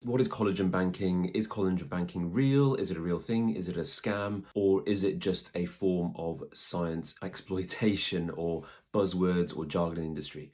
What is collagen banking? Is collagen banking real? Is it a real thing? Is it a scam? Or is it just a form of science exploitation or buzzwords or jargon industry?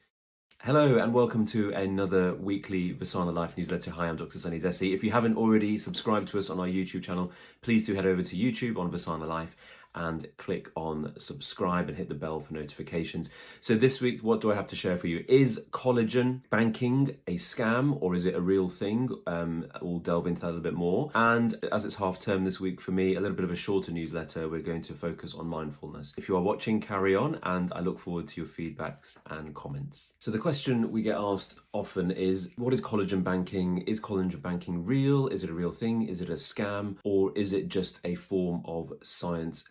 Hello and welcome to another weekly Vysana Life Newsletter. Hi, I'm Dr. Sunny Dhesi. If you haven't already subscribed to us on our YouTube channel, please do head over to YouTube on Vysana Life and click on subscribe and hit the bell for notifications. So this week, what do I have to share for you? Is collagen banking a scam or is it a real thing? We'll delve into that a little bit more. And as it's half term this week for me, a little bit of a shorter newsletter. We're going to focus on mindfulness. If you are watching, carry on, and I look forward to your feedback and comments. So the question we get asked often is, what is collagen banking? Is collagen banking real? Is it a real thing? Is it a scam? Or is it just a form of science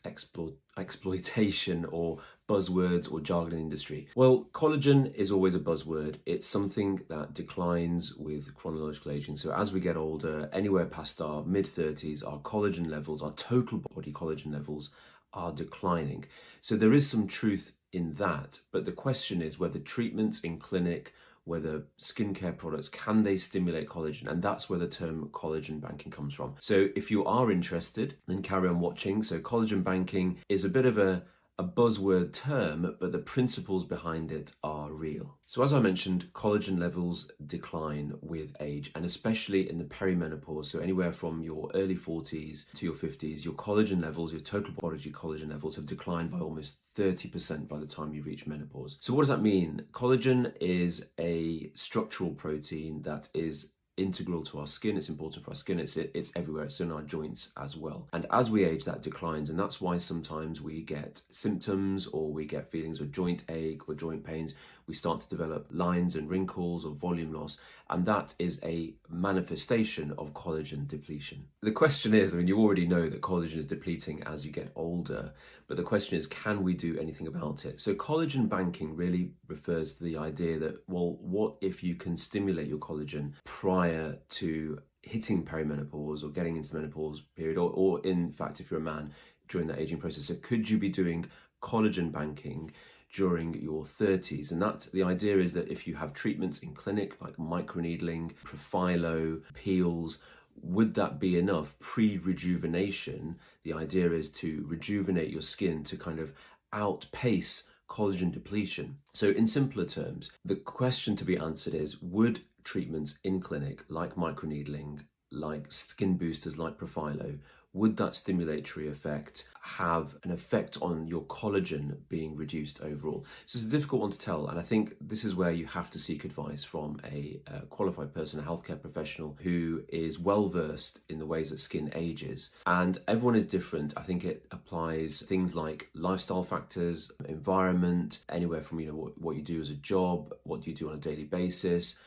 exploitation or buzzwords or jargon industry? Well, collagen is always a buzzword. It's something that declines with chronological aging. So as we get older, anywhere past our mid-30s, our collagen levels, our total body collagen levels are declining. So there is some truth in that, but the question is whether treatments in clinic, whether skincare products, can they stimulate collagen? And that's where the term collagen banking comes from. So if you are interested, then carry on watching. So collagen banking is a bit of a buzzword term, but the principles behind it are real. So as I mentioned, collagen levels decline with age, and especially in the perimenopause, so anywhere from your early 40s to your 50s, your collagen levels, your total body collagen levels have declined by almost 30% by the time you reach menopause. So what does that mean? Collagen is a structural protein that is integral to our skin. It's important for our skin. It's everywhere. It's in our joints as well. And as we age, that declines, and that's why sometimes we get symptoms or we get feelings of joint ache or joint pains. We start to develop lines and wrinkles or volume loss, and that is a manifestation of collagen depletion. The question is, you already know that collagen is depleting as you get older, but the question is, can we do anything about it? So collagen banking really refers to the idea that, well, what if you can stimulate your collagen prior to hitting perimenopause or getting into the menopause period, or in fact, if you're a man, during that aging process? So could you be doing collagen banking during your 30s? And that the idea is that if you have treatments in clinic like microneedling, Profilo, peels, would that be enough pre-rejuvenation? The idea is to rejuvenate your skin to kind of outpace collagen depletion. So in simpler terms, the question to be answered is, would treatments in clinic like microneedling, like skin boosters like Profilo, would that stimulatory effect have an effect on your collagen being reduced overall? So it's a difficult one to tell, and I think this is where you have to seek advice from a qualified person, a healthcare professional who is well versed in the ways that skin ages. And everyone is different. I think it applies things like lifestyle factors, environment, anywhere from what you do as a job, what do you do on a daily basis,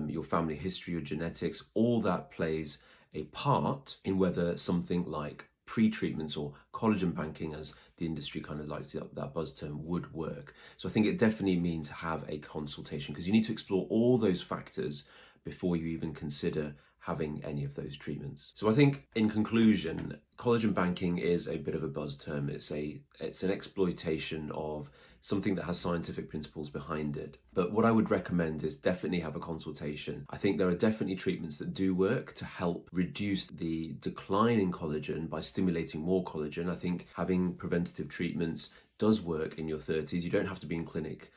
your family history, your genetics, all that plays a part in whether something like pre-treatments or collagen banking, as the industry kind of likes that buzz term, would work. So I think it definitely means have a consultation, because you need to explore all those factors before you even consider having any of those treatments. So I think in conclusion, collagen banking is a bit of a buzz term. It's an exploitation of something that has scientific principles behind it. But what I would recommend is definitely have a consultation. I think there are definitely treatments that do work to help reduce the decline in collagen by stimulating more collagen. I think having preventative treatments does work in your 30s. You don't have to be in clinic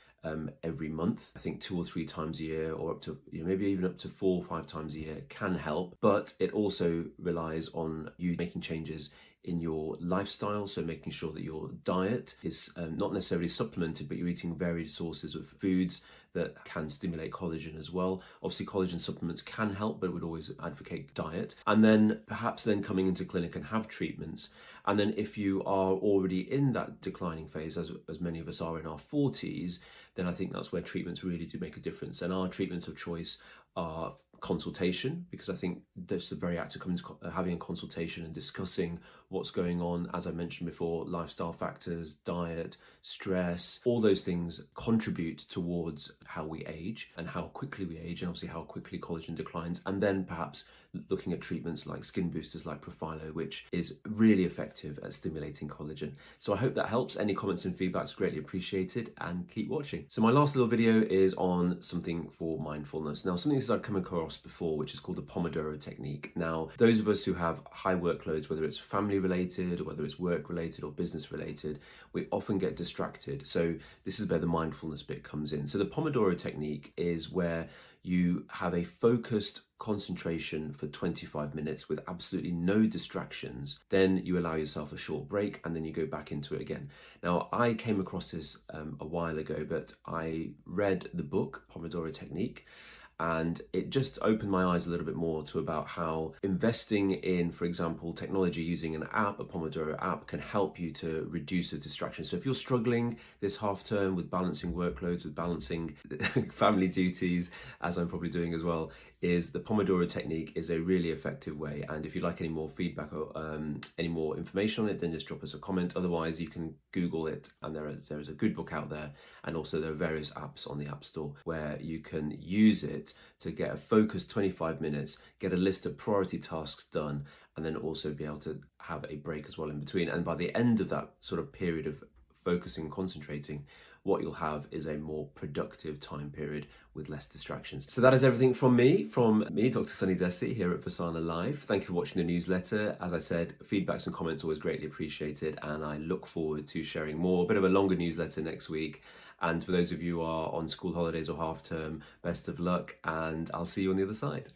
every month. I think 2 or 3 times a year, or up to maybe even up to 4 or 5 times a year can help. But it also relies on you making changes in your lifestyle, so making sure that your diet is not necessarily supplemented, but you're eating varied sources of foods that can stimulate collagen as well. Obviously, collagen supplements can help, but would always advocate diet. And then perhaps then coming into clinic and have treatments. And then if you are already in that declining phase, as many of us are in our 40s, then I think that's where treatments really do make a difference. And our treatments of choice are consultation, because I think that's the very act of having a consultation and discussing what's going on. As I mentioned before, lifestyle factors, diet, stress, all those things contribute towards how we age and how quickly we age, and obviously how quickly collagen declines. And then perhaps looking at treatments like skin boosters like Profilo, which is really effective at stimulating collagen. So I hope that helps. Any comments and feedback is greatly appreciated, and keep watching. So my last little video is on something for mindfulness. Now, something that I've come across before, which is called the Pomodoro technique. Now, those of us who have high workloads, whether it's family related, or whether it's work related or business related, we often get distracted. So this is where the mindfulness bit comes in. So the Pomodoro technique is where you have a focused concentration for 25 minutes with absolutely no distractions. Then you allow yourself a short break, and then you go back into it again. Now, I came across this a while ago, but I read the book Pomodoro Technique, and it just opened my eyes a little bit more to about how investing in, for example, technology using an app, a Pomodoro app, can help you to reduce the distraction. So if you're struggling this half term with balancing workloads, with balancing family duties, as I'm probably doing as well, is the Pomodoro technique is a really effective way. And if you'd like any more feedback or any more information on it, then just drop us a comment. Otherwise, you can Google it, and there is a good book out there. And also there are various apps on the App Store where you can use it to get a focused 25 minutes, get a list of priority tasks done, and then also be able to have a break as well in between. And by the end of that sort of period of focusing and concentrating, what you'll have is a more productive time period with less distractions. So that is everything from me, Dr. Sunny Dhesi, here at Vysana Life. Thank you for watching the newsletter. As I said, feedbacks and comments are always greatly appreciated, and I look forward to sharing more, a bit of a longer newsletter next week. And for those of you who are on school holidays or half term, best of luck, and I'll see you on the other side.